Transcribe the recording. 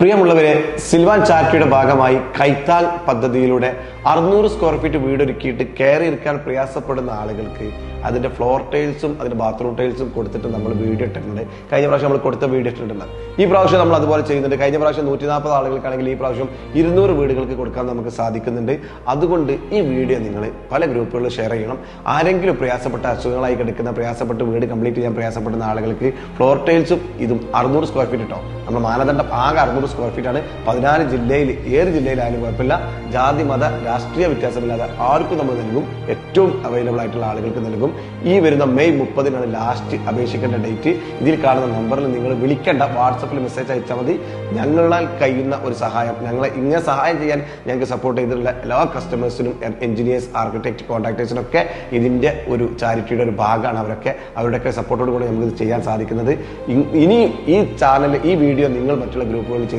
പ്രിയമുള്ളവരെ, സിൽവാൻ ചാരിറ്റിയുടെ ഭാഗമായി കൈത്താങ് പദ്ധതിയിലൂടെ 600 സ്ക്വയർ ഫീറ്റ് വീടൊരുക്കിയിട്ട് കയറി ഇരിക്കാൻ പ്രയാസപ്പെടുന്ന ആളുകൾക്ക് അതിന്റെ ഫ്ലോർ ടൈൽസും അതിന്റെ ബാത്റൂം ടൈൽസും കൊടുത്തിട്ട് നമ്മൾ വീഡിയോ ഇട്ടിട്ടുണ്ട്. കഴിഞ്ഞ പ്രാവശ്യം നമ്മൾ കൊടുത്ത വീഡിയോ ഇട്ടിട്ടുണ്ട്. ഈ പ്രാവശ്യം നമ്മൾ അതുപോലെ ചെയ്യുന്നുണ്ട്. കഴിഞ്ഞ പ്രാവശ്യം 140 ആളുകൾക്കാണെങ്കിൽ ഈ പ്രാവശ്യം 200 വീടുകൾക്ക് കൊടുക്കാൻ നമുക്ക് സാധിക്കുന്നുണ്ട്. അതുകൊണ്ട് ഈ വീഡിയോ നിങ്ങൾ പല ഗ്രൂപ്പുകളിൽ ഷെയർ ചെയ്യണം. ആരെങ്കിലും പ്രയാസപ്പെട്ട അസുഖങ്ങളായി കിടക്കുന്ന പ്രയാസപ്പെട്ട് വീട് കംപ്ലീറ്റ് ചെയ്യാൻ പ്രയാസപ്പെടുന്ന ആളുകൾക്ക് ഫ്ലോർ ടൈൽസും ഇതും 600 സ്ക്വയർ ഫീറ്റ് ഇട്ടോ. നമ്മുടെ മാനദണ്ഡം ആകെ 600 സ്ക്വയർ ഫീറ്റ് ആണ്. 14 ജില്ലയിൽ ഏത് ജില്ലയിലായാലും കുഴപ്പമില്ല. ജാതി മത രാഷ്ട്രീയ വ്യത്യാസമില്ലാതെ ആർക്കും നമ്മൾ നൽകും. ഏറ്റവും അവൈലബിൾ ആയിട്ടുള്ള ആളുകൾക്ക് നൽകും. ഈ വരുന്ന മെയ് 30 ലാസ്റ്റ് അപേക്ഷിക്കേണ്ട ഡേറ്റ്. ഇതിൽ കാണുന്ന നമ്പറിൽ നിങ്ങൾ വിളിക്കേണ്ട, വാട്സപ്പിൽ മെസ്സേജ് അയച്ചാൽ മതി. ഞങ്ങളാൽ കഴിയുന്ന ഒരു സഹായം, ഞങ്ങളെ ഇങ്ങനെ സഹായം ചെയ്യാൻ ഞങ്ങൾക്ക് സപ്പോർട്ട് ചെയ്തിട്ടുള്ള എല്ലാ കസ്റ്റമേഴ്സിനും, എഞ്ചിനീയേഴ്സ്, ആർക്കിടെക്ട്, കോൺട്രാക്ടേഴ്സിനൊക്കെ ഇതിന്റെ ഒരു ചാരിറ്റിയുടെ ഒരു ഭാഗമാണ്. അവരുടെയൊക്കെ സപ്പോർട്ടോട് കൂടി നമുക്ക് ഇത് ചെയ്യാൻ സാധിക്കുന്നത്. ഇനി ഈ ചാനൽ, ഈ വീഡിയോ നിങ്ങൾ മറ്റുള്ള ഗ്രൂപ്പുകളിൽ